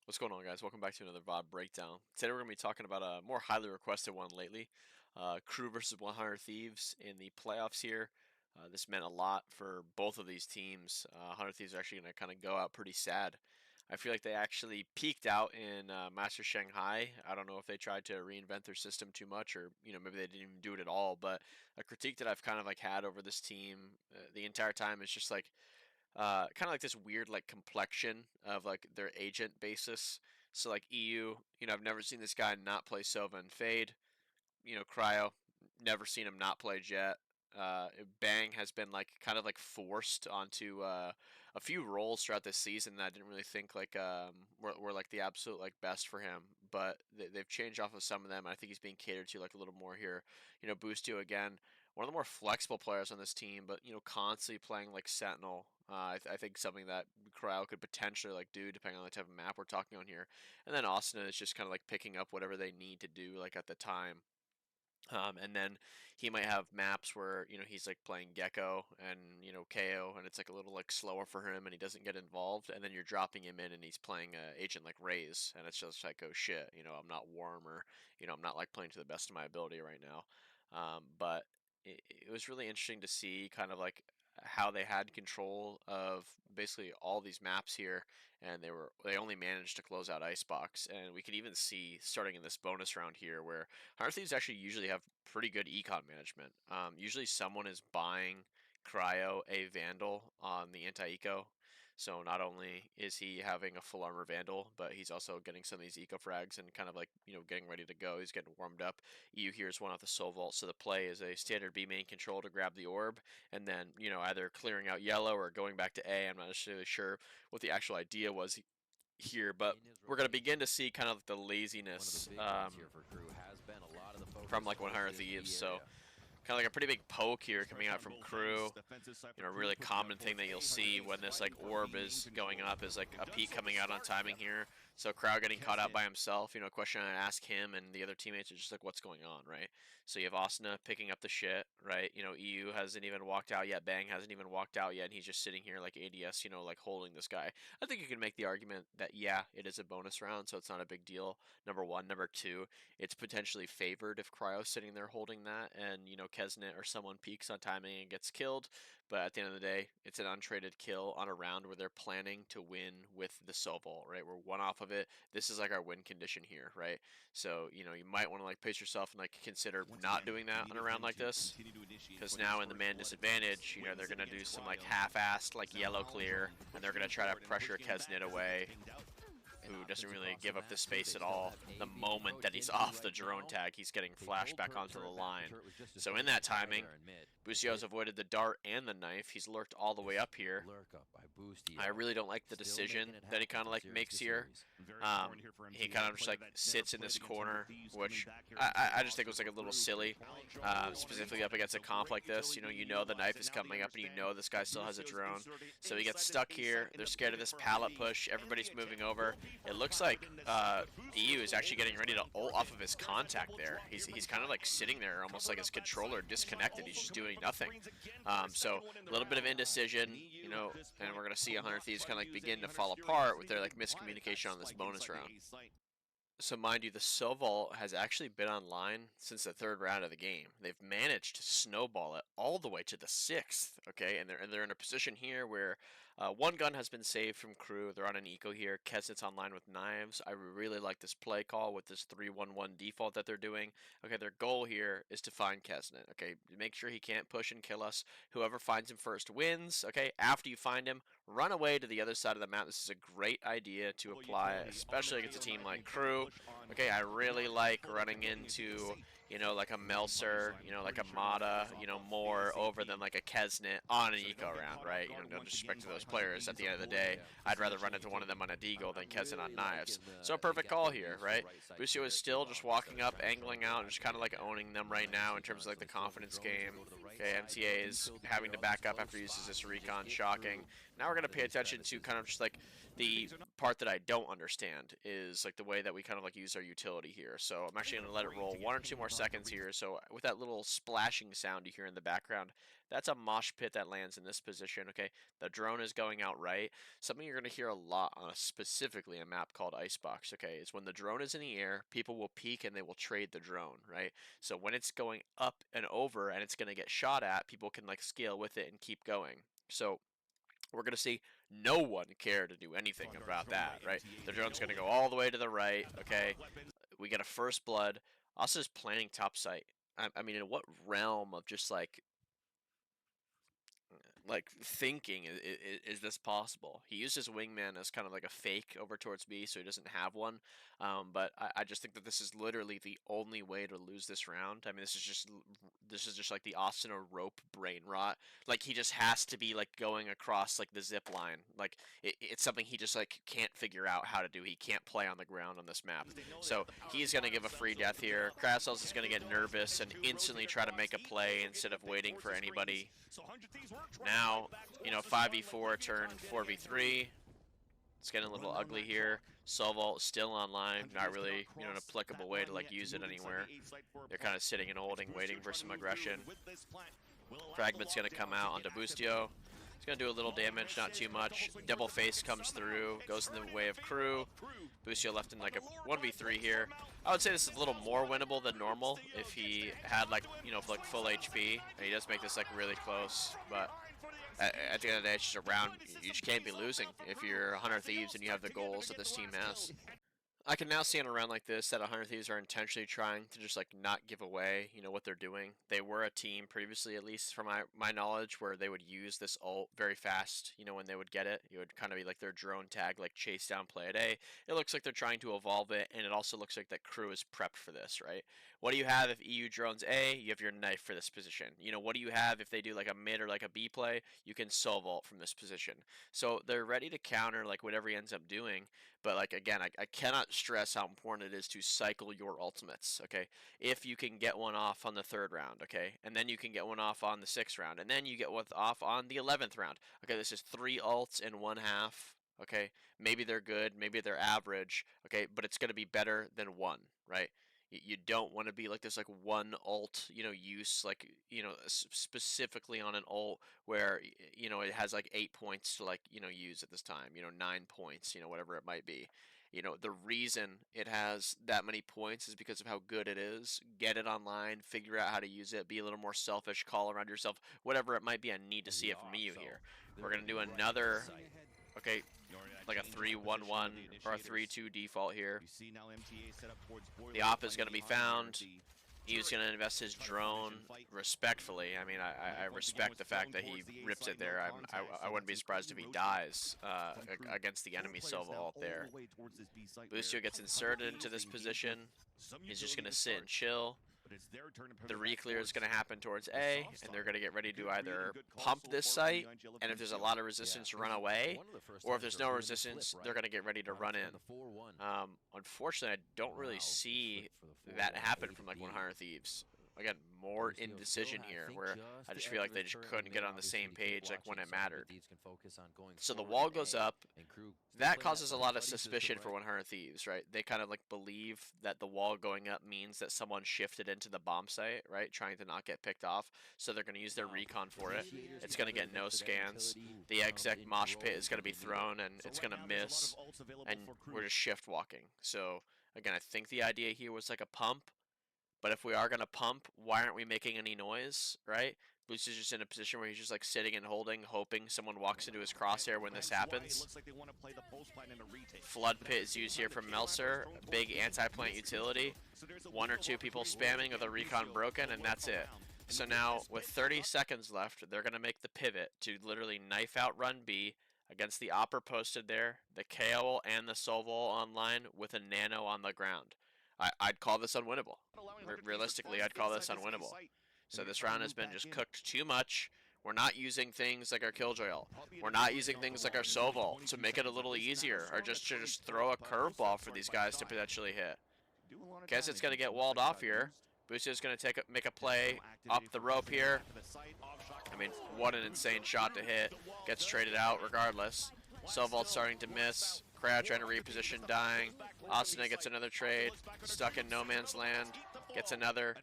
What's going on, guys? Welcome back to another VOD breakdown. Today we're going to be talking about a more highly requested one lately. KRU versus 100 Thieves in the playoffs here. This meant a lot for both of these teams. 100 Thieves are actually going to kind of go out pretty sad. I feel like they actually peaked out in Master Shanghai. I don't know if they tried to reinvent their system too much, or maybe they didn't even do it at all. But a critique that I've kind of like had over this team the entire time is just like kind of like this weird like complexion of like their agent basis. So like EU, I've never seen this guy not play Sova and Fade. Cryo, never seen him not play Jet. Bang has been like kind of like forced onto a few roles throughout this season that I didn't really think like were like the absolute like best for him, but they've changed off of some of them. I think he's being catered to like a little more here. Boostio again, one of the more flexible players on this team, but constantly playing like Sentinel. I think something that Cryo could potentially like do depending on the type of map we're talking on here. And then Austin is just kind of like picking up whatever they need to do like at the time. And then he might have maps where he's like playing Gecko and KO, and it's like a little like slower for him, and he doesn't get involved. And then you're dropping him in, and he's playing agent like Raze, and it's just like, oh shit, I'm not warm, or I'm not like playing to the best of my ability right now. But it was really interesting to see kind of like how they had control of basically all these maps here, and they only managed to close out ICEBOX. And we could even see starting in this bonus round here where 100 Thieves actually usually have pretty good econ management. Usually someone is buying Cryo a Vandal on the anti-eco. So not only is he having a full armor Vandal, but he's also getting some of these eco frags and kind of like, getting ready to go. He's getting warmed up. EU here is one off the Soul Vault, so the play is a standard B main control to grab the orb, and then, either clearing out yellow or going back to A. I'm not necessarily sure what the actual idea was here, but we're going to begin to see kind of the laziness from like 100 Thieves. So kind of like a pretty big poke here coming out from KRU. A really common thing that you'll see when this like orb is going up is like a peak coming out on timing here. So Crowd getting caught out by himself. A question I ask him and the other teammates is just like, what's going on, right? So you have Asuna picking up the shit, right? EU hasn't even walked out yet. Bang hasn't even walked out yet, and he's just sitting here like ADS, like holding this guy. I think you can make the argument that yeah, it is a bonus round, so it's not a big deal. Number one, number two, it's potentially favored if Cryo's sitting there holding that, and Kesnet or someone peaks on timing and gets killed. But at the end of the day, it's an untraded kill on a round where they're planning to win with the Soul Vault, right? We're one off of it. This is like our win condition here, right? So, you might want to like pace yourself and like consider not doing that on a round like this. Because now in the man disadvantage, they're going to do some like half-assed like yellow clear, and they're going to try to pressure Kesnet away, who doesn't really give up the space at all. The moment that he's off the drone tag, he's getting flashed back onto the line. So in that timing, Boostio's avoided the dart and the knife. He's lurked all the way up here. I really don't like the decision that he kind of like makes here. He kind of just like sits in this corner, which I just think was like a little silly, specifically up against a comp like this. You know the knife is coming up, and this guy still has a drone. So he gets stuck here. They're scared of this pallet push. Everybody's moving over. It looks like EU is actually getting ready to ult off of his contact there. He's kind of like sitting there, almost like his controller disconnected. He's just doing nothing. So a little bit of indecision, and we're gonna see 100 Thieves kind of like begin to fall apart with their like miscommunication on this bonus round. So mind you, the Soul Vault has actually been online since the third round of the game. They've managed to snowball it all the way to the sixth, okay? And they're in a position here where one gun has been saved from KRU. They're on an eco here. Kesnet's online with knives. I really like this play call with this 3-1-1 default that they're doing. Okay, their goal here is to find Kesnet, okay? Make sure he can't push and kill us. Whoever finds him first wins, okay? After you find him, run away to the other side of the map. This is a great idea to apply, especially against a team like KRU. Okay, I really like running into, like a Melser, like a Mata, more over than like a Kesnet on an eco round, right? No disrespect to those players. At the end of the day, I'd rather run into one of them on a deagle than Kesnet on knives. So a perfect call here, right? Boostio is still just walking up, angling out, and just kind of like owning them right now in terms of like the confidence game. Okay, MTA is having to back up after he uses this recon, shocking. Now we're going to pay attention to kind of just like The part that I don't understand is like the way that we kind of like use our utility here. So I'm actually going to let it roll 1 or 2 more seconds here. So with that little splashing sound you hear in the background, that's a mosh pit that lands in this position. Okay, the drone is going out right. Something you're going to hear a lot on specifically a map called ICEBOX. Okay, is when the drone is in the air, people will peek and they will trade the drone, right? So when it's going up and over and it's going to get shot at, people can like scale with it and keep going. So we're going to see no one care to do anything about that, right? The drone's going to go all the way to the right, okay? We get a first blood. Also, is planning top site. I mean, in what realm of just like thinking is this possible? He used his wingman as kind of like a fake over towards B, so he doesn't have one. But I just think that this is literally the only way to lose this round. I mean, this is just like the Austin or rope brain rot. Like he just has to be like going across like the zip line. Like it's something he just like can't figure out how to do. He can't play on the ground on this map. So he's gonna give a free death here. Krasos is gonna get nervous and instantly try to make a play instead of waiting for anybody. Now, you know, 5v4 turned 4v3. It's getting a little ugly here. Solvault still online, not really, you know, an applicable way to like use it anywhere. They're kind of sitting and holding, waiting for some aggression. Fragment's gonna come out onto Boostio. It's gonna do a little damage, not too much. Double face comes through, goes in the way of KRU. Boostio left in like a 1v3 here. I would say this is a little more winnable than normal if he had like, you know, like full HP. And he does make this like really close, but at the end of the day, it's just a round. You just can't be losing if you're 100 Thieves and you have the goals that this team has. I can now see in a round like this that 100 Thieves are intentionally trying to just like not give away, you know, what they're doing. They were a team previously, at least from my knowledge, where they would use this ult very fast, you know, when they would get it. It would kind of be like their drone tag, like chase down play at A. It looks like they're trying to evolve it, and it also looks like that KRU is prepped for this, right? What do you have if EU drones A? You have your knife for this position. You know, what do you have if they do like a mid or like a B play? You can soul vault from this position. So they're ready to counter like whatever he ends up doing. But like again, I cannot stress how important it is to cycle your ultimates, okay? If you can get one off on the 3rd round, okay? And then you can get one off on the 6th round, and then you get one off on the 11th round. Okay, this is 3 ults in 1 half, okay? Maybe they're good, maybe they're average, okay? But it's going to be better than 1, right? You don't want to be like this like one ult, you know, use like, you know, specifically on an ult where, you know, it has like 8 points to like, you know, use at this time, you know, 9 points, you know, whatever it might be. You know, the reason it has that many points is because of how good it is. Get it online, figure out how to use it, be a little more selfish, call around yourself, whatever it might be. I need to see it from you here. We're going to do another, okay, like a 3-1-1 or a 3-2 default here. The op is going to be found. He's going to invest his drone respectfully. I mean, I respect the fact that he rips it there. I wouldn't be surprised if he dies against the enemy solo ult there. Boostio gets inserted into this position. He's just going to sit and chill. The re-clear is going to happen towards A, and they're going to get ready to either pump this site, and if there's a lot of resistance, run away, or if there's no resistance, they're going to get ready to run in. Unfortunately, I don't really see that happen from like 100 Thieves. Again, more indecision here, where I just feel like they just couldn't get on the same page like when it mattered. So the wall goes up. That causes a lot of suspicion for 100 Thieves, right? They kind of like believe that the wall going up means that someone shifted into the bomb site, right? Trying to not get picked off. So they're going to use their recon for it. It's going to get no scans. The exec mosh pit is going to be thrown, and it's going to miss. And we're just shift walking. So again, I think the idea here was like a pump. But if we are going to pump, why aren't we making any noise, right? Boost is just in a position where he's just like sitting and holding, hoping someone walks into his crosshair when this happens. Flood pit is used here from Melser, big anti-plant utility. 1 or 2 people spamming with a recon broken, and that's it. So now, with 30 seconds left, they're going to make the pivot to literally knife out run B against the opper posted there, the KO and the Solvol online with a nano on the ground. I'd call this unwinnable. Realistically, I'd call this unwinnable. So this round has been just cooked too much. We're not using things like our Killjoy ult. We're not using things like our Solvol to make it a little easier, or just to throw a curveball for these guys to potentially hit. Guess it's going to get walled off here. Boostio's going to make a play up the rope here. I mean, what an insane shot to hit. Gets traded out regardless. Sovalt's starting to miss. Crowd trying to reposition, dying. ASCENT gets another trade. Stuck in no man's land. Gets another.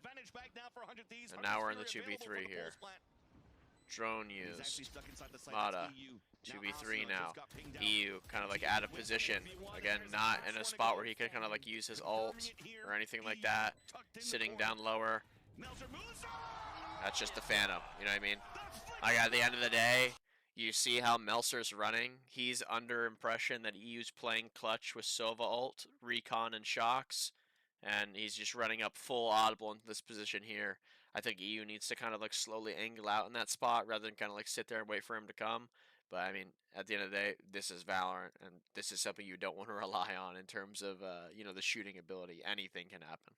And now we're in the 2v3 here. Drone used. Mata. 2v3 now. EU kind of like out of position. Again, not in a spot where he can kind of like use his ult or anything like that. Sitting down lower. That's just the Phantom. You know what I mean? Like at the end of the day, you see how Melser's running. He's under impression that EU's playing clutch with Sova ult, Recon, and Shocks. And he's just running up full audible into this position here. I think EU needs to kind of like slowly angle out in that spot rather than kind of like sit there and wait for him to come. But I mean, at the end of the day, this is Valorant, and this is something you don't want to rely on in terms of, you know, the shooting ability. Anything can happen.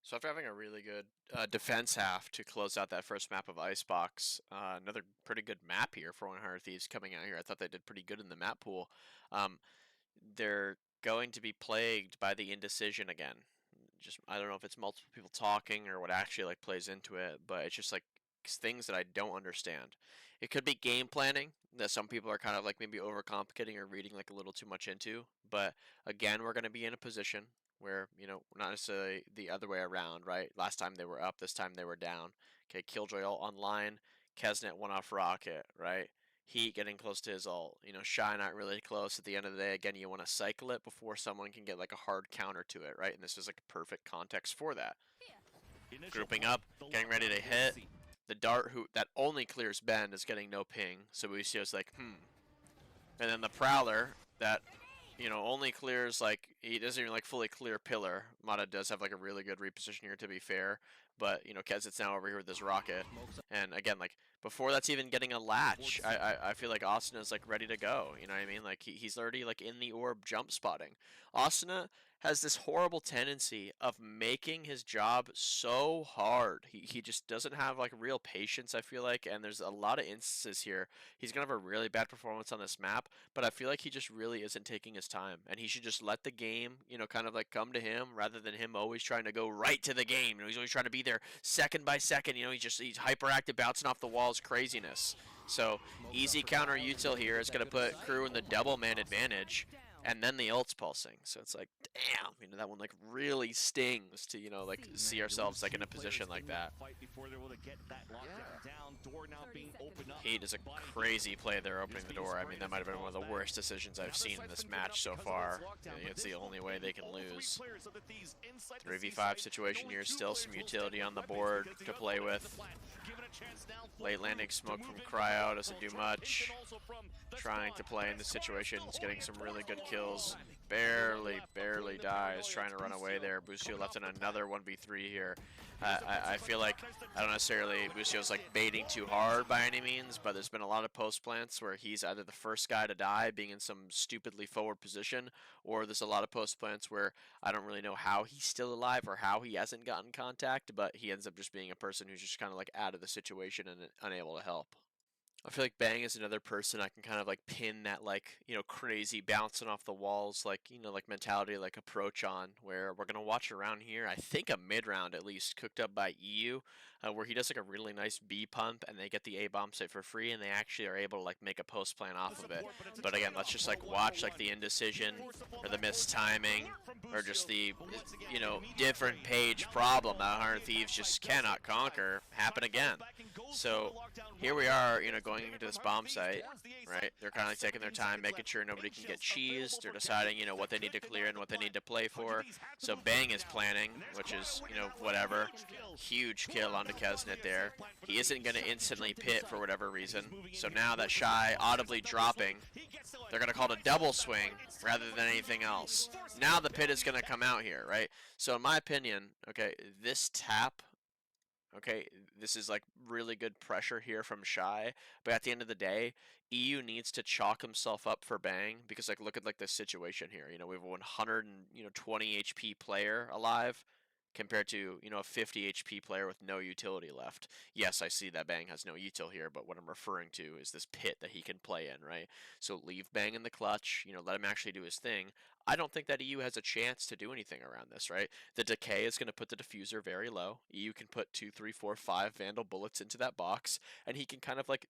So after having a really good defense half to close out that first map of ICEBOX, another pretty good map here for 100 Thieves coming out here. I thought they did pretty good in the map pool. They're going to be plagued by the indecision again. Just I don't know if it's multiple people talking or what actually like plays into it, but it's just like things that I don't understand. It could be game planning that some people are kind of like maybe overcomplicating or reading like a little too much into, but again, we're going to be in a position where, you know, not necessarily the other way around, right? Last time they were up, this time they were down. Okay, Killjoy ult online, Kesnet one off Rocket, right? Heat getting close to his ult. You know, Shy not really close. At the end of the day, again, you want to cycle it before someone can get like a hard counter to it, right? And this is like a perfect context for that. Grouping up, getting ready to hit. The dart that only clears bend is getting no ping. So Lucio's like, And then the Prowler that, you know, only clears like, he doesn't even like fully clear pillar. Mata does have like a really good reposition here to be fair. But, you know, Kesnet's now over here with this rocket. And again, like, before that's even getting a latch, I feel like ASCENT is like ready to go. You know what I mean? Like he's already like in the orb jump spotting. ASCENT has this horrible tendency of making his job so hard. He just doesn't have like real patience, I feel like, and there's a lot of instances here. He's gonna have a really bad performance on this map, but I feel like he just really isn't taking his time, and he should just let the game, you know, kind of like come to him rather than him always trying to go right to the game. You know, he's always trying to be there second by second. You know, he's hyperactive, bouncing off the walls, craziness. So easy counter util here is gonna put KRU in the double man advantage. And then the ult's pulsing, so it's like, damn, you know, that one like really stings to, you know, like see ourselves like in a position like that. Heat is a crazy play there opening the door. I mean, that might have been one of the worst decisions I've seen in this match so far. It's the only way they can lose. 3v5 situation here, still some utility on the board to play with. Late landing smoke from Cryo doesn't do much. Trying to play in this situation, is getting some really good kills. Barely dies, trying to run away there. Busio left in another 1v3 here. I feel like, I don't necessarily, Busio's like baiting too hard by any means, but there's been a lot of post plants where he's either the first guy to die, being in some stupidly forward position, or there's a lot of post plants where I don't really know how he's still alive or how he hasn't gotten contact, but he ends up just being a person who's just kind of like out of the situation and unable to help. I feel like Bang is another person I can kind of like pin that like, you know, crazy bouncing off the walls, like, you know, like mentality, like approach on, where we're going to watch around here. I think a mid round at least cooked up by EU, where he does like a really nice B pump and they get the A bomb site for free and they actually are able to like make a post plan off of it. But again, let's just like watch like the indecision or the missed timing or just the, you know, different page problem that 100 Thieves just cannot conquer happen again. So here we are, you know, going into this bomb site, right? They're kind of like taking their time, making sure nobody can get cheesed. They're deciding, you know, what they need to clear and what they need to play for. So Bang is planning, which is, you know, whatever. Huge kill onto Kesnet there. He isn't going to instantly pit for whatever reason. So now that Shy audibly dropping, they're going to call it a double swing rather than anything else. Now the pit is going to come out here, right? So in my opinion, okay, this tap, okay, this is like really good pressure here from Shy, but at the end of the day, EU needs to chalk himself up for Bang because like look at like this situation here. You know, we have a 120 HP player alive compared to, you know, a 50 HP player with no utility left. Yes, I see that Bang has no util here, but what I'm referring to is this pit that he can play in, right? So leave Bang in the clutch, you know, let him actually do his thing. I don't think that EU has a chance to do anything around this, right? The decay is going to put the diffuser very low. EU can put 2, 3, 4, 5 Vandal bullets into that box, and he can kind of like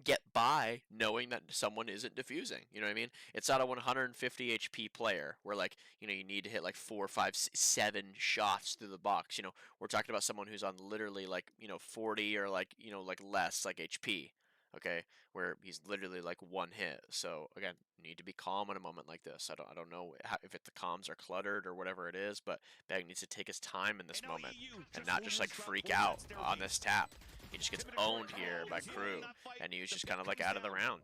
get by knowing that someone isn't defusing. You know what I mean? It's not a 150 HP player where, like, you know, you need to hit like 4, 5, 7 shots through the box. You know, we're talking about someone who's on literally like, you know, 40 or like, you know, like less like HP. Okay, where he's literally like one hit. So again, you need to be calm in a moment like this. I don't know if the comms are cluttered or whatever it is, but Bang needs to take his time in this moment and not just like freak out on this tap. He just gets owned here by KRU, and he was just kind of like out of the round.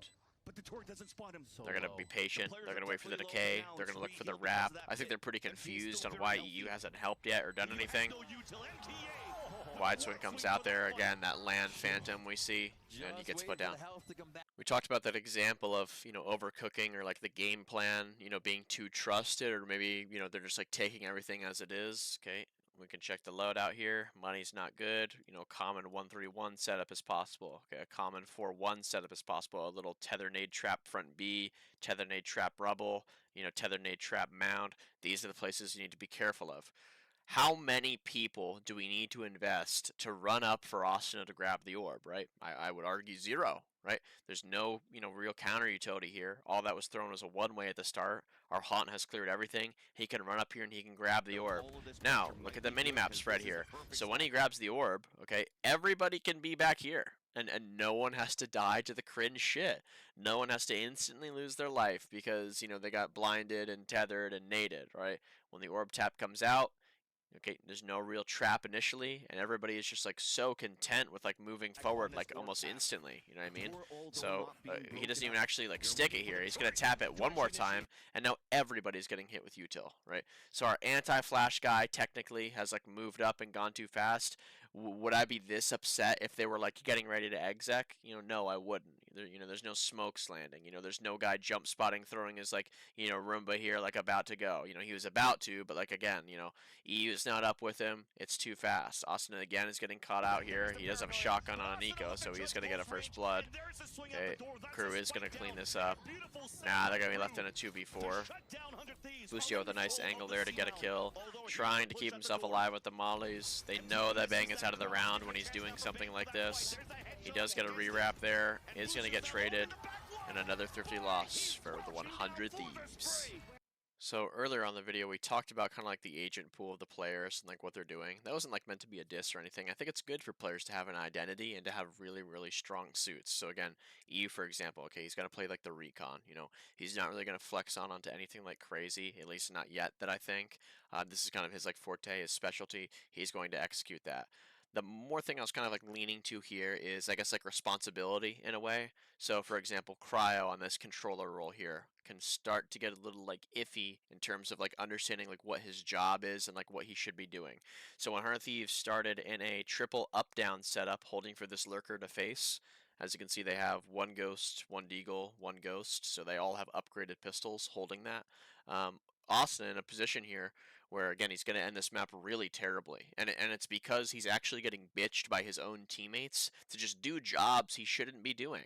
They're going to be patient. They're going to wait for the decay. They're going to look for the wrap. I think they're pretty confused on why EU hasn't helped yet or done anything. Wide swing comes out there. Again, that land phantom we see, and he gets put down. We talked about that example of, you know, overcooking or like the game plan, you know, being too trusted, or maybe, you know, they're just like taking everything as it is. Okay, we can check the loadout here. Money's not good. You know, common 1-3-1 setup is possible. Okay, a common 4-1 setup is possible. A little tether nade trap front B, tether nade trap rubble, you know, tether nade trap mound. These are the places you need to be careful of. How many people do we need to invest to run up for Austin to grab the orb, right? I would argue 0, right? There's no, you know, real counter utility here. All that was thrown was a one-way at the start. Our Haunt has cleared everything. He can run up here and he can grab the orb. Now, look at the minimap spread here. So when he grabs the orb, okay, everybody can be back here. And no one has to die to the cringe shit. No one has to instantly lose their life because, you know, they got blinded and tethered and naded, right? When the orb tap comes out, okay, there's no real trap initially, and everybody is just like so content with like moving forward like almost instantly. You know what I mean? So he doesn't even actually like stick it here. He's gonna tap it one more time, and now everybody's getting hit with util, right? So our anti-flash guy technically has like moved up and gone too fast. Would I be this upset if they were like getting ready to exec? You know, no, I wouldn't. You know, there's no smokes landing. You know, there's no guy jump spotting, throwing his like, you know, Roomba here like about to go. You know, he was about to, but like again, you know, EU is not up with him. It's too fast. Austin again is getting caught out here. He does have a shotgun on Nico, so he's going to get a first blood. Okay, KRU is going to clean this up. Nah, they're going to be left in a 2v4. Boostio with a nice angle there to get a kill. Trying to keep himself alive with the mollies. They know that Bang is out of the round when he's doing something like this. He does get a rewrap there. He's going to get traded. And another thrifty loss for the 100 Thieves. So earlier on the video, we talked about kind of like the agent pool of the players and like what they're doing. That wasn't like meant to be a diss or anything. I think it's good for players to have an identity and to have really, really strong suits. So again, EU, for example, okay, he's going to play like the recon, you know, he's not really going to flex on onto anything like crazy, at least not yet that I think. This is kind of his like forte, his specialty. He's going to execute that. The more thing I was kind of like leaning to here is, I guess, like responsibility in a way. So for example, Cryo on this controller role here can start to get a little like iffy in terms of like understanding like what his job is and like what he should be doing. So when Thieves started in a triple up down setup holding for this lurker to face, as you can see they have one ghost, one deagle, one ghost, so they all have upgraded pistols holding that. Austin in a position here where again he's going to end this map really terribly, and it's because he's actually getting bitched by his own teammates to just do jobs he shouldn't be doing.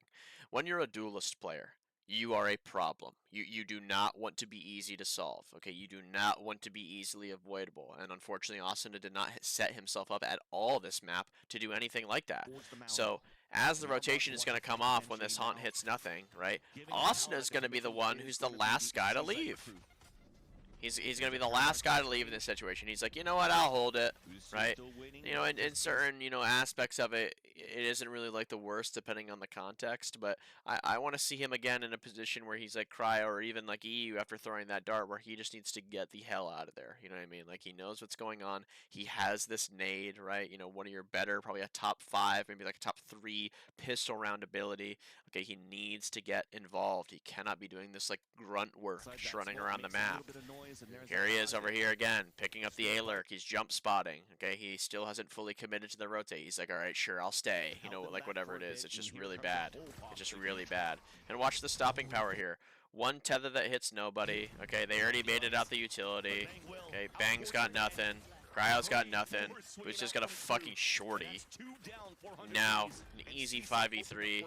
When you're a duelist player, you are a problem. You do not want to be easy to solve. Okay, you do not want to be easily avoidable, and unfortunately Austin did not set himself up at all this map to do anything like that. So as the rotation is going to come off when this haunt hits nothing, right, Austin is going to be the one who's the last guy to leave. He's going to be the last guy to leave in this situation. He's like, you know what, I'll hold it, right? You know, in certain, you know, aspects of it, it isn't really like the worst depending on the context, but I want to see him again in a position where he's like Cryo or even like EU after throwing that dart where he just needs to get the hell out of there. You know what I mean? Like he knows what's going on. He has this nade, right? You know, one of your better, probably a top 5, maybe like a top 3 pistol round ability. Okay, he needs to get involved. He cannot be doing this like grunt work, just running around the map. Here he is over here again, picking up the A-lurk. He's jump spotting. Okay, he still hasn't fully committed to the rotate. He's like, all right, sure, I'll stay. You know, like whatever it is. It's just really bad. It's just really bad. And watch the stopping power here. One tether that hits nobody. Okay, they already baited out the utility. Okay, Bang's got nothing. Cryo's got nothing. Who's just got a fucking shorty. Now, an easy 5v3.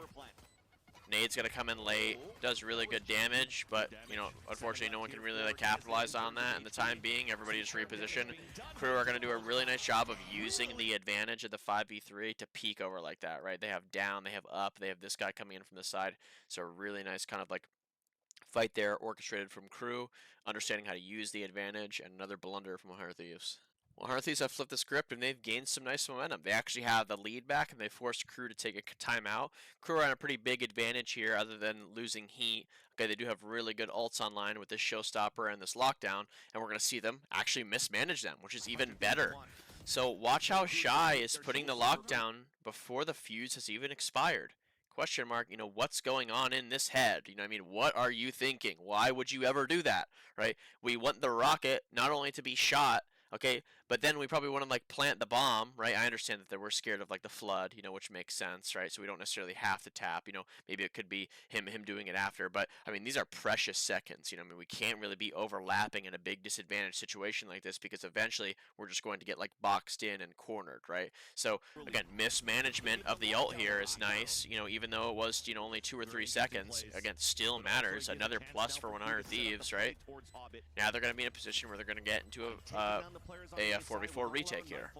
Nade's gonna come in late, does really good damage, but you know, unfortunately, no one can really like capitalize on that. In the time being, everybody just reposition. Crew are gonna do a really nice job of using the advantage of the 5v3 to peek over like that, right? They have down, they have up, they have this guy coming in from the side, so a really nice kind of like fight there, orchestrated from Crew, understanding how to use the advantage, and another blunder from Thieves. Well, Thieves have flipped the script and they've gained some nice momentum. They actually have the lead back and they forced Crew to take a timeout. Crew are on a pretty big advantage here other than losing heat. Okay, they do have really good ults online with this showstopper and this lockdown, and we're going to see them actually mismanage them, which is even better. So watch how Shy is putting the lockdown before the fuse has even expired. Question mark, you know, what's going on in this head? You know what I mean? What are you thinking? Why would you ever do that, right? We want the rocket not only to be shot, okay, but then we probably want to like plant the bomb, right? I understand that they were scared of like the flood, you know, which makes sense, right? So we don't necessarily have to tap, you know, maybe it could be him doing it after, but I mean, these are precious seconds, you know, I mean, we can't really be overlapping in a big disadvantage situation like this because eventually we're just going to get like boxed in and cornered, right? So again, mismanagement of the ult here is nice, you know, even though it was, you know, only 2 or 3 seconds, again, still matters. Another plus for 100 Thieves, right? Now they're going to be in a position where they're going to get into a 4v4 retake here.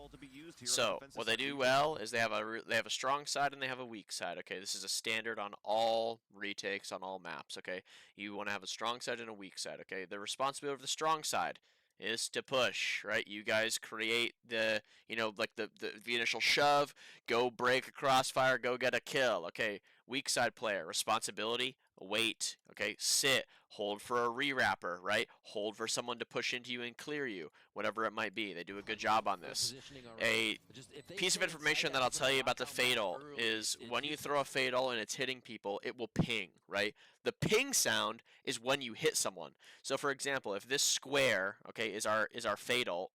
So what they do well is they have a strong side and they have a weak side. Okay, this is a standard on all retakes on all maps. Okay, you want to have a strong side and a weak side. Okay, the responsibility of the strong side is to push, right? You guys create the, you know, like the initial shove, go break a crossfire, go get a kill. Okay, weak side player, responsibility, wait, okay, sit, hold for a re-wrapper, right? Hold for someone to push into you and clear you, whatever it might be. They do a good job on this. A piece of information that I'll tell you about the fatal is when you throw a fatal and it's hitting people, it will ping, right? The ping sound is when you hit someone. So for example, if this square, okay, is our fatal,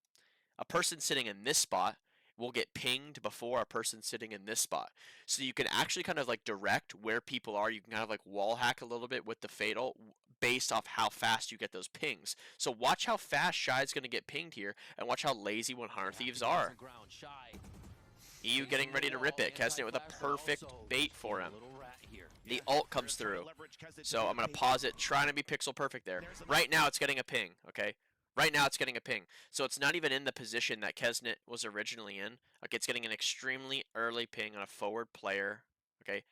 a person sitting in this spot will get pinged before a person sitting in this spot. So you can actually kind of like direct where people are. You can kind of like wall hack a little bit with the fatal based off how fast you get those pings. So watch how fast Shy's going to get pinged here, and watch how lazy 100 Thieves are. EU getting ready to rip it. Kesnet with a perfect bait for him. The ult comes through. So I'm going to pause it, trying to be pixel perfect there. Right now it's getting a ping, okay? Right now it's getting a ping. So it's not even in the position that Kesnet was originally in. Okay, it's getting an extremely early ping on a forward player. Okay,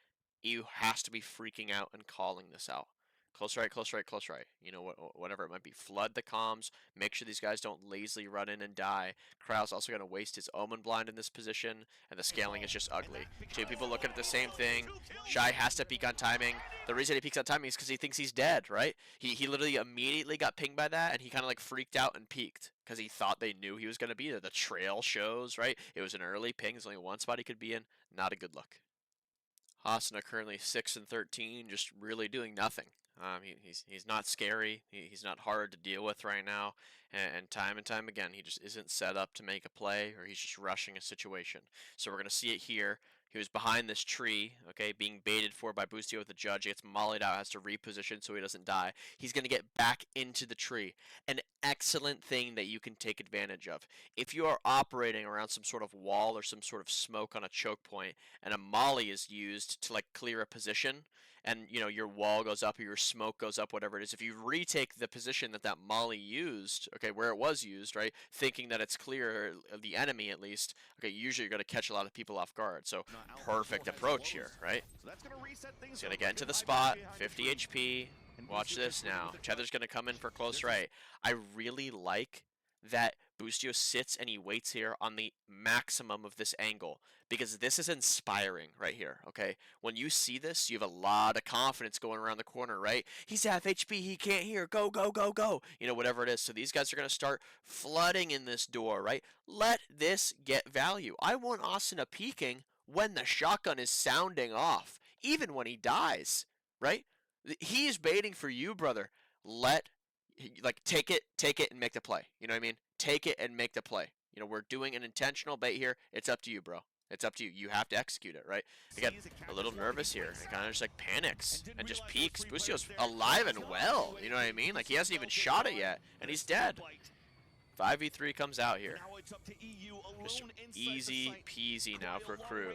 EU has to be freaking out and calling this out. Close right, close right, close right. You know, whatever it might be. Flood the comms. Make sure these guys don't lazily run in and die. Krau's also going to waste his Omen Blind in this position, and the scaling is just ugly. Two people looking at the same thing. Shy has to peek on timing. The reason he peeks on timing is because he thinks he's dead, right? He literally immediately got pinged by that, and he kind of like freaked out and peeked because he thought they knew he was going to be there. The trail shows, right? It was an early ping. There's only one spot he could be in. Not a good look. Hasna currently 6 and 13, just really doing nothing. He's not scary. He's not hard to deal with right now. And time again, he just isn't set up to make a play, or he's just rushing a situation. So we're going to see it here. He was behind this tree, okay, being baited for by Boostio with the judge. He gets mollied out, has to reposition so he doesn't die. He's going to get back into the tree. An excellent thing that you can take advantage of. If you are operating around some sort of wall or some sort of smoke on a choke point, and a molly is used to like clear a position, and you know your wall goes up or your smoke goes up, whatever it is, if you retake the position that molly used, okay, where it was used, right, thinking that it's clear of the enemy at least, okay, usually you're going to catch a lot of people off guard. So perfect approach here, right? He's going to get into the spot, 50 HP. Watch this now. Tether's going to come in for close right. I really like that Boostio sits and he waits here on the maximum of this angle, because this is inspiring right here, okay? When you see this, you have a lot of confidence going around the corner, right? He's half HP, he can't hear, go, go, go, go, you know, whatever it is. So these guys are going to start flooding in this door, right? Let this get value. I want Asuna peeking when the shotgun is sounding off, even when he dies, right? He is baiting for you, brother. Take it and make the play. You know what I mean? Take it and make the play. You know, we're doing an intentional bait here. It's up to you, bro. It's up to you. You have to execute it, right? I get a little nervous here. He kind of just like panics and just peeks. Boostio's alive and well. You know what I mean? Like he hasn't even shot it yet, and he's dead. 5v3 comes out here. Now it's up to EU Just alone easy peasy now for Crew.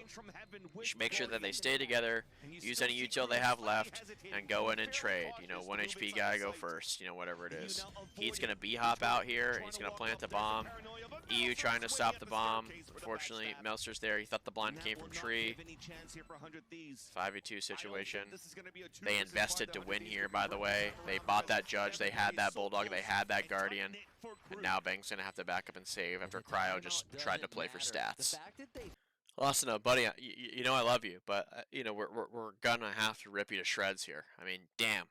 You Just make sure that they stay together, use any util they have left, and go in and trade. You know, 1 HP guy go first, you know, whatever it is. He's going to B-hop out here, and he's going to plant the bomb. EU trying to stop the bomb. Unfortunately, Meltzer's there. He thought the blind came from tree. 5v2 situation. They invested to win here, by the way. They bought that judge. They had that bulldog. They had that guardian. And now Bang's going to have to back up and save after Cryo just tried to play for stats. Listen, buddy, you know I love you, but you know we're gonna have to rip you to shreds here. I mean, damn,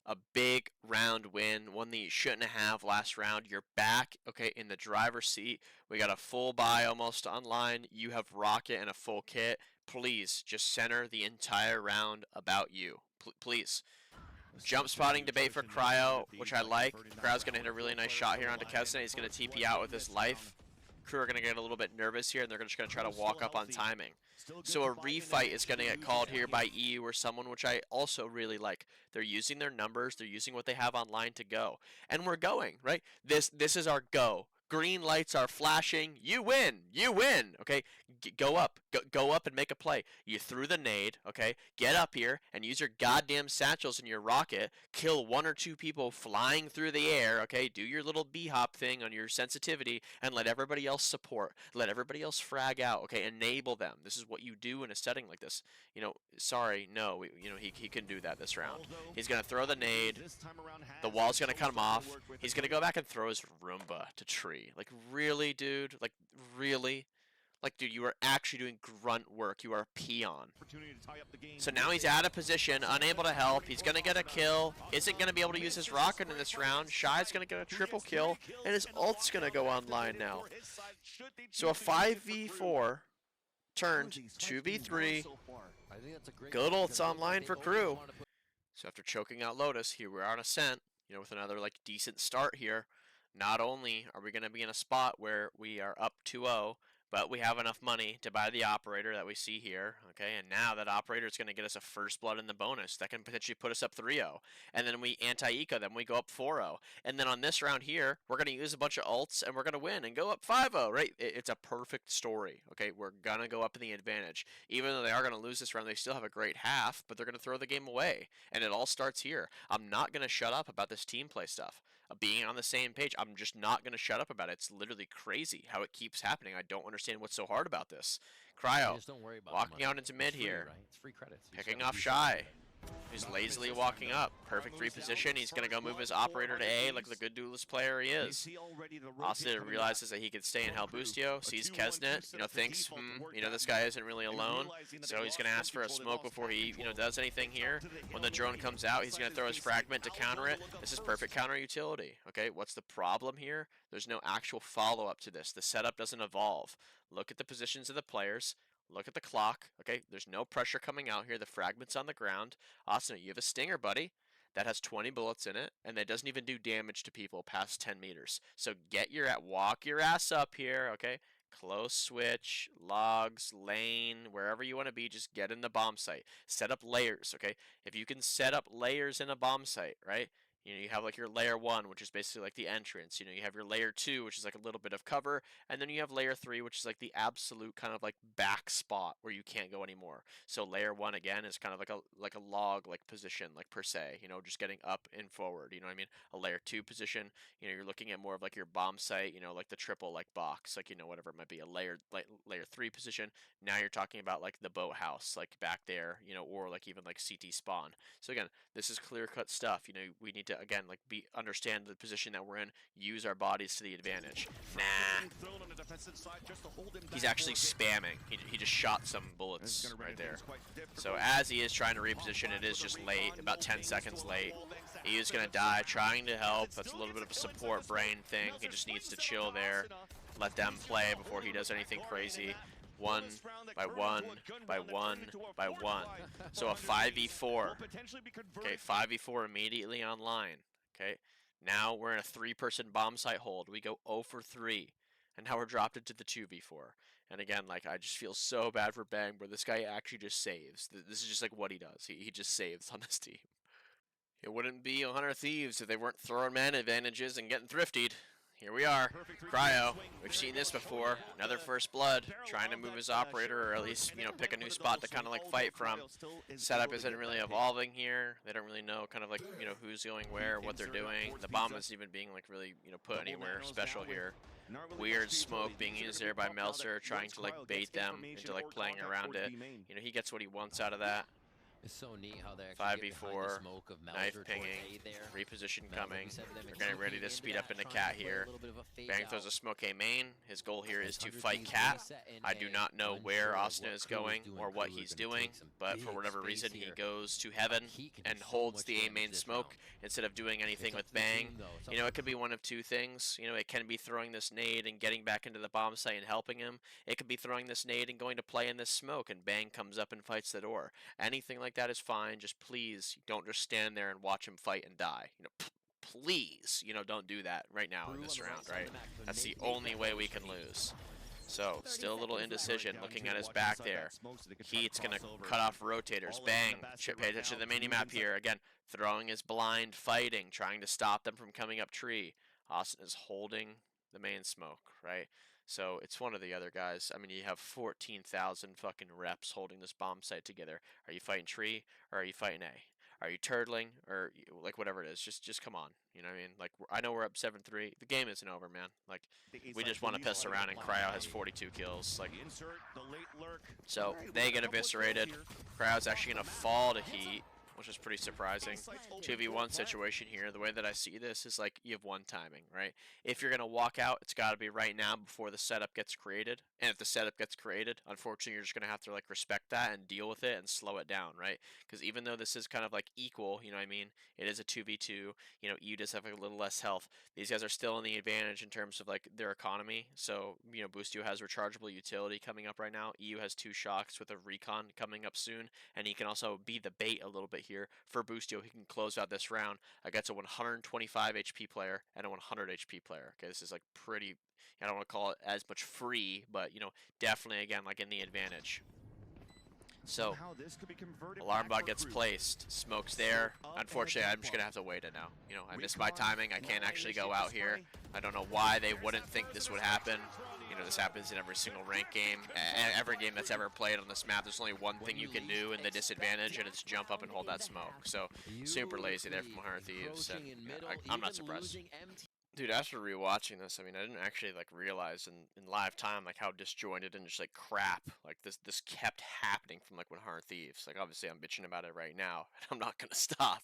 a big round win, one that you shouldn't have last round. You're back, okay, in the driver's seat. We got a full buy almost online. You have Rocket and a full kit. Please just center the entire round about you, please. Jump spotting debate for Cryo, which I like. Cryo's gonna hit a really nice shot here onto Keston. He's gonna TP out with his life. Crew are going to get a little bit nervous here, and they're just going to try to walk up on timing. So a refight is going to get called here by EU or someone, which I also really like. They're using their numbers. They're using what they have online to go. And we're going, right? This is our go. Green lights are flashing. You win. You win. Okay? Go up. Go up and make a play. You threw the nade, okay? Get up here and use your goddamn satchels and your rocket. Kill 1 or 2 people flying through the air, okay? Do your little B-hop thing on your sensitivity and let everybody else support. Let everybody else frag out, okay? Enable them. This is what you do in a setting like this. You know, sorry, no. You know, he can do that this round. He's going to throw the nade. The wall's going to come off. He's going to go back and throw his Roomba to tree. Like, really, dude? Like, really? Like, dude, you are actually doing grunt work. You are a peon. So now he's out of position, unable to help. He's going to get a kill. Isn't going to be able to use his rocket in this round. Shy's going to get a triple kill, and his ult's going to go online now. So a 5v4 turned 2v3. Good ults online for Crew. So after choking out Lotus, here we are on Ascent, you know, with another, like, decent start here. Not only are we going to be in a spot where we are up 2-0, but we have enough money to buy the operator that we see here, okay? And now that operator is going to get us a first blood in the bonus. That can potentially put us up 3-0. And then we anti-eco them. We go up 4-0. And then on this round here, we're going to use a bunch of ults, and we're going to win and go up 5-0, right? It's a perfect story, okay? We're going to go up in the advantage. Even though they are going to lose this round, they still have a great half, but they're going to throw the game away. And it all starts here. I'm not going to shut up about this team play stuff. Being on the same page, I'm just not going to shut up about it. It's literally crazy how it keeps happening. I don't understand what's so hard about this. Cryo, walking out into mid here, picking off Shy. He's lazily walking up. Perfect reposition. He's going to go move his operator to A like the good duelist player he is. Austin realizes that he can stay in Halbustio. Sees Kesnet. You know, thinks, you know, this guy isn't really alone. So he's going to ask for a smoke before he, you know, does anything here. When the drone comes out, he's going to throw his fragment to counter it. This is perfect counter utility. Okay, what's the problem here? There's no actual follow-up to this. The setup doesn't evolve. Look at the positions of the players. Look at the clock, okay? There's no pressure coming out here. The fragment's on the ground. Austin, you have a stinger, buddy, that has 20 bullets in it, and that doesn't even do damage to people past 10 meters. So walk your ass up here, okay? Close switch, logs, lane, wherever you want to be, just get in the bomb site. Set up layers, okay? If you can set up layers in a bomb site, right? You know, you have like your layer 1, which is basically like the entrance. You know, you have your layer 2, which is like a little bit of cover. And then you have layer 3, which is like the absolute kind of like back spot where you can't go anymore. So layer 1, again, is kind of like a log like position, like per se, you know, just getting up and forward. You know what I mean? A layer 2 position, you know, you're looking at more of like your bomb site, you know, like the triple like box, like, you know, whatever it might be. A layer 3 position. Now you're talking about like the boathouse, like back there, you know, or like even like CT spawn. So again, this is clear cut stuff. You know, we need to, again, like understand the position that we're in, use our bodies to the advantage. Nah. He's actually spamming. He just shot some bullets right there. So as he is trying to reposition, it is just late, about 10 seconds late. He is going to die, trying to help. That's a little bit of a support brain thing. He just needs to chill there, let them play before he does anything crazy. 1 by 1 by 1 by 1. So a 5v4. Okay, 5v4 immediately online. Okay, now we're in a 3-person bomb site hold. We go 0 for 3. And now we're dropped into the 2v4. And again, like, I just feel so bad for Bang, but this guy actually just saves. This is just like what he does. He just saves on this team. It wouldn't be 100 Thieves if they weren't throwing man advantages and getting thriftied. here we are. Cryo, we've seen this before. Another first blood, trying to move his operator, or at least, you know, pick a new spot to kind of like fight from. Setup isn't really evolving here. They don't really know kind of like, you know, who's going where, what they're doing. The bomb isn't even being like really, you know, put anywhere special here. Weird smoke being used there by Melzer, trying to like bait them into like playing around it. You know, he gets what he wants out of that. It's so neat how they're actually 5v4, knife pinging, reposition coming. They're getting ready to speed up into Cat here. Bang throws a smoke A main. His goal here is to fight Cat. I do not know where Austin is going or what he's doing, but for whatever reason he goes to heaven and holds the A main smoke instead of doing anything with Bang. You know, it could be one of two things. You know, it can be throwing this nade and getting back into the bomb site and helping him. It could be throwing this nade and going to play in this smoke, and Bang comes up and fights the door. Anything like that is fine. Just please don't just stand there and watch him fight and die. You know, please, you know, don't do that right now in this round, right? That's the only way we can lose. So, still a little indecision, looking at his back there. Heat's going to cut off rotators. Bang. Pay attention to the mini-map here. Again, throwing his blind, fighting, trying to stop them from coming up tree. Austin is holding the main smoke, right? So it's one of the other guys. I mean, you have 14,000 fucking reps holding this bomb site together. Are you fighting tree or are you fighting A? Are you turtling or like whatever it is? Just come on. You know what I mean? Like, I know we're up 7-3. The game isn't over, man. Like, we just want to piss around, and Cryo has 42 kills. Like, so they get eviscerated. Cryo's actually gonna fall to Heat, which is pretty surprising. 2v1 situation here. The way that I see this is like you have one timing, right? If you're going to walk out, it's got to be right now before the setup gets created. And if the setup gets created, unfortunately, you're just going to have to like respect that and deal with it and slow it down, right? Because even though this is kind of like equal, you know what I mean? It is a 2v2. You know, you just have a little less health. These guys are still in the advantage in terms of like their economy. So, you know, Boostio has rechargeable utility coming up right now. EU has 2 shocks with a recon coming up soon. And he can also be the bait a little bit here for Boostio. He can close out this round against a 125 HP player and a 100 HP player. Okay, this is like pretty, I don't want to call it as much free, but you know, definitely again like in the advantage. So, alarm bot gets placed, smoke's there. Unfortunately, I'm just going to have to wait it now. You know, I missed my timing. I can't actually go out here. I don't know why they wouldn't think this would happen. You know, this happens in every single ranked game. Every game that's ever played on this map, there's only one thing you can do in the disadvantage, and it's jump up and hold that smoke. So, super lazy there from Thieves, and I'm not surprised. Dude, after rewatching this, I mean, I didn't actually like realize in live time like how disjointed and just like crap like this kept happening from like when Thieves. Like obviously I'm bitching about it right now, and I'm not gonna stop.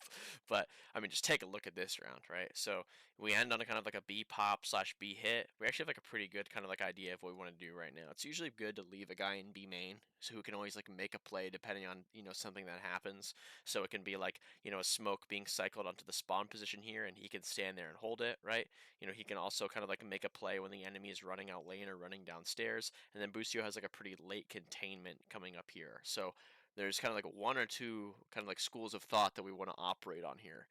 But I mean, just take a look at this round, right? So we end on a kind of like a B pop / B hit. We actually have like a pretty good kind of like idea of what we want to do right now. It's usually good to leave a guy in B main, so who can always like make a play depending on, you know, something that happens. So it can be like, you know, a smoke being cycled onto the spawn position here, and he can stand there and hold it, right? You know, he can also kind of like make a play when the enemy is running out lane or running downstairs. And then Boostio has like a pretty late containment coming up here. So there's kind of like 1 or 2 kind of like schools of thought that we want to operate on here.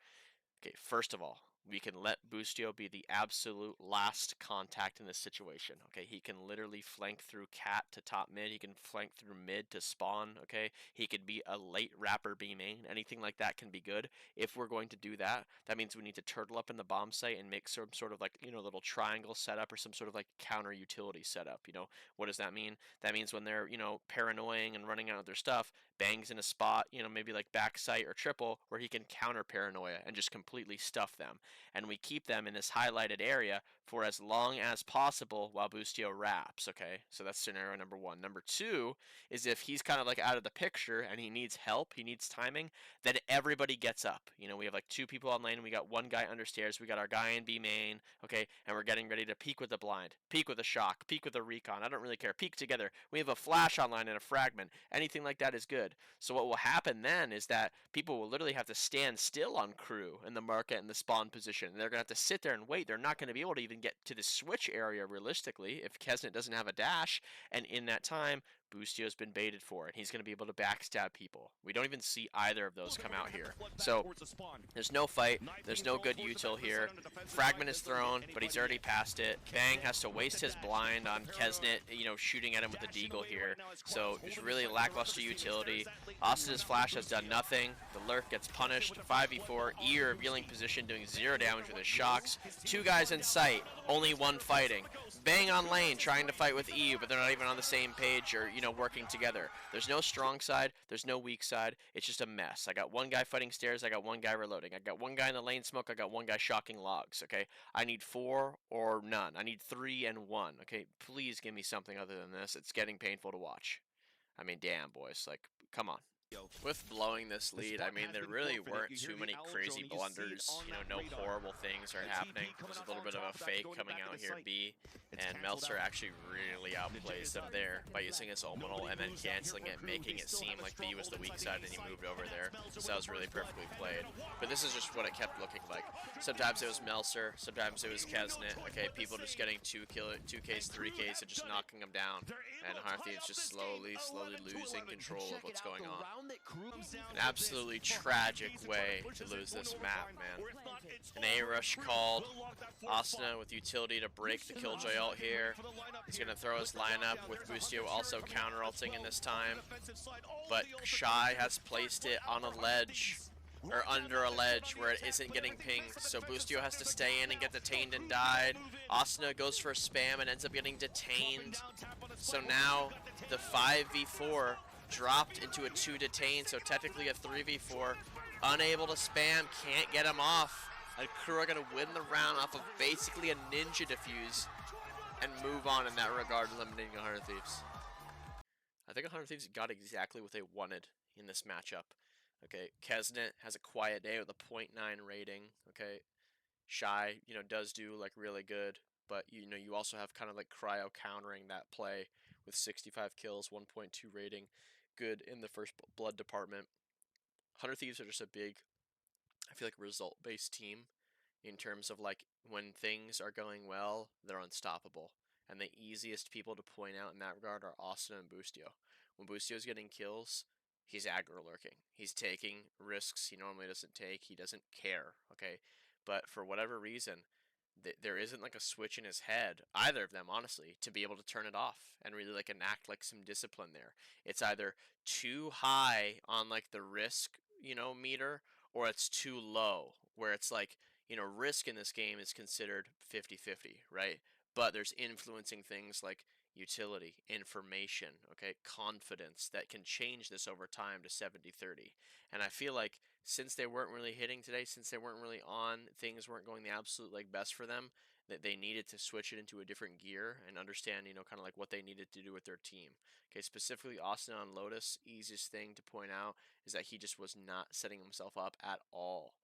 Okay, first of all, we can let Boostio be the absolute last contact in this situation. Okay, he can literally flank through cat to top mid. He can flank through mid to spawn. Okay, he could be a late rapper B main. Anything like that can be good. If we're going to do that, that means we need to turtle up in the bomb site and make some sort of like, you know, little triangle setup or some sort of like counter utility setup. You know, what does that mean? That means when they're, you know, paranoying and running out of their stuff, Bangs in a spot, you know, maybe like backside or triple, where he can counter paranoia and just completely stuff them. And we keep them in this highlighted area for as long as possible while Boostio wraps, okay? So that's scenario number 1. Number 2 is if he's kind of like out of the picture and he needs help, he needs timing, then everybody gets up. You know, we have like 2 people on lane, and we got 1 guy understairs, we got our guy in B main, okay? And we're getting ready to peek with the blind, peek with a shock, peek with a recon. I don't really care. Peek together. We have a flash online and a fragment. Anything like that is good. So what will happen then is that people will literally have to stand still on crew in the market and the spawn position. They're going to have to sit there and wait. They're not going to be able to even get to the switch area realistically if Kesnet doesn't have a dash. And in that time, Boostio's been baited for, and he's going to be able to backstab people. We don't even see either of those come out here. So there's no fight. There's no good util here. Fragment is thrown, but he's already past it. Bang has to waste his blind on Kesnet, you know, shooting at him with the deagle here. So there's really lackluster utility. Austin's flash has done nothing. The lurk gets punished. 5v4. E revealing position, doing 0 damage with his shocks. 2 guys in sight, only 1 fighting. Bang on lane, trying to fight with EU, but they're not even on the same page or, you know, working together. There's no strong side, there's no weak side. It's just a mess. I got 1 guy fighting stairs, I got 1 guy reloading. I got 1 guy in the lane smoke, I got 1 guy shocking logs, okay? I need 4 or none. I need 3 and 1, okay? Please give me something other than this. It's getting painful to watch. I mean, damn, boys. Like, come on. With blowing this lead, I mean, there really weren't too many crazy blunders. You know, no horrible things are happening. There's a little bit of a fake coming out here B, and Meltzer actually really outplays them there by using his Omenal and then canceling it, making it seem like B was the weak side, and he moved over there. So that was really perfectly played. But this is just what it kept looking like. Sometimes it was Meltzer, sometimes it was Kesnet. Okay, people just getting 2Ks, 3Ks, and just knocking them down. And Thieves just slowly losing control of what's going on. An absolutely tragic way to lose this map, man. An A-rush called. Asuna with utility to break the Killjoy ult here. He's going to throw his lineup with Boostio also counter-ulting in this time. But Shy has placed it on a ledge, or under a ledge where it isn't getting pinged. So Boostio has to stay in and get detained and died. Asuna goes for a spam and ends up getting detained. So now the 5v4 dropped into a 2 detained, so technically a 3v4. Unable to spam, can't get him off. And KRU are going to win the round off of basically a ninja defuse and move on in that regard, eliminating 100 Thieves. I think 100 Thieves got exactly what they wanted in this matchup. Okay, Kesnet has a quiet day with a 0.9 rating. Okay, Shy, you know, does do like really good, but you know, you also have kind of like Cryo countering that play with 65 kills, 1.2 rating. Good in the first blood department. 100 Thieves are just a big, I feel like, result-based team in terms of like when things are going well, they're unstoppable. And the easiest people to point out in that regard are Austin and Boostio. When Boostio's getting kills, he's aggro lurking. He's taking risks he normally doesn't take. He doesn't care, okay? But for whatever reason, there isn't like a switch in his head, either of them honestly, to be able to turn it off and really like enact like some discipline there. It's either too high on like the risk, you know, meter, or it's too low where it's like, you know, risk in this game is considered 50-50, right? But there's influencing things like utility, information, okay, confidence that can change this over time to 70-30. And I feel like since they weren't really hitting today, since they weren't really on, things weren't going the absolute like best for them, that they needed to switch it into a different gear and understand, you know, kind of like what they needed to do with their team. Okay, specifically Austin on LOTUS, easiest thing to point out is that he just was not setting himself up at all.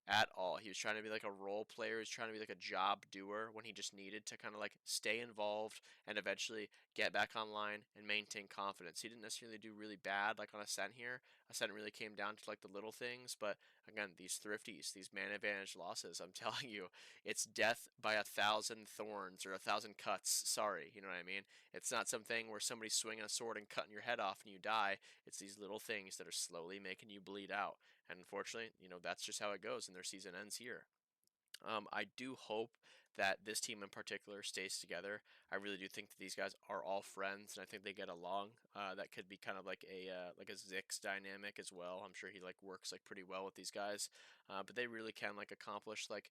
At all. He was trying to be like a role player. He was trying to be like a job doer when he just needed to kind of like stay involved and eventually get back online and maintain confidence. He didn't necessarily do really bad like on ASCENT here. ASCENT really came down to like the little things, but again, these thrifties, these man advantage losses, I'm telling you, it's death by 1,000 thorns or 1,000 cuts. Sorry, you know what I mean? It's not something where somebody's swinging a sword and cutting your head off and you die. It's these little things that are slowly making you bleed out. And unfortunately, you know, that's just how it goes, and their season ends here. I do hope that this team in particular stays together. I really do think that these guys are all friends, and I think they get along. That could be kind of like a Zix dynamic as well. I'm sure he like works like pretty well with these guys, but they really can like accomplish like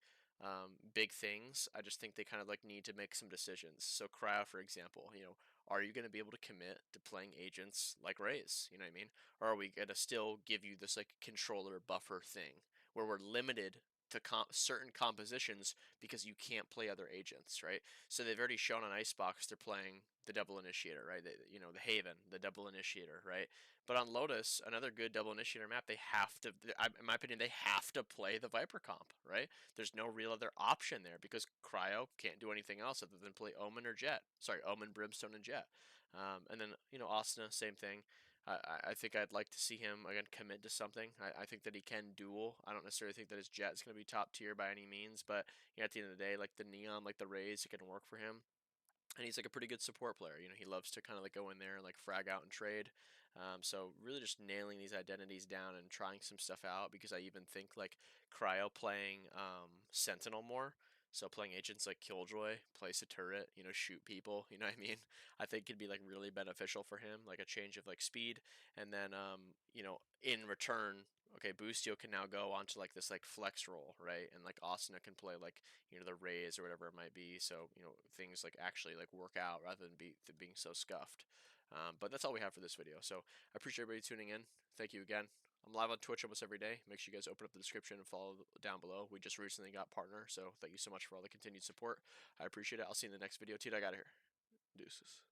big things. I just think they kind of like need to make some decisions. So Cryo, for example, you know, are you going to be able to commit to playing agents like Raze? You know what I mean? Or are we going to still give you this like controller buffer thing where we're limited to certain compositions because you can't play other agents, right? So they've already shown on ICEBOX they're playing the double initiator, right? You know, the Haven, the double initiator, right? But on LOTUS, another good double initiator map, they have to, in my opinion, they have to play the Viper comp, right? There's no real other option there because Cryo can't do anything else other than play Omen or Jet. Sorry, Omen, Brimstone, and Jet. And then, you know, Asuna, same thing. I think I'd like to see him, again, commit to something. I think that he can duel. I don't necessarily think that his Jet's going to be top tier by any means, but you know, at the end of the day, like the Neon, like the Raze, it can work for him. And he's like a pretty good support player. You know, he loves to kind of like go in there and like frag out and trade. So really just nailing these identities down and trying some stuff out, because I even think like Cryo playing Sentinel more. So playing agents like Killjoy, place a turret, you know, shoot people, you know what I mean? I think could be like really beneficial for him, like a change of like speed. And then, you know, in return, okay, Boostio can now go onto like this like flex role, right? And like Asuna can play like, you know, the raze or whatever it might be. So, you know, things like actually like work out rather than being so scuffed. But that's all we have for this video. So I appreciate everybody tuning in. Thank you again. I'm live on Twitch almost every day. Make sure you guys open up the description and follow down below. We just recently got partner, so thank you so much for all the continued support. I appreciate it. I'll see you in the next video. T-Dog out of here. Deuces.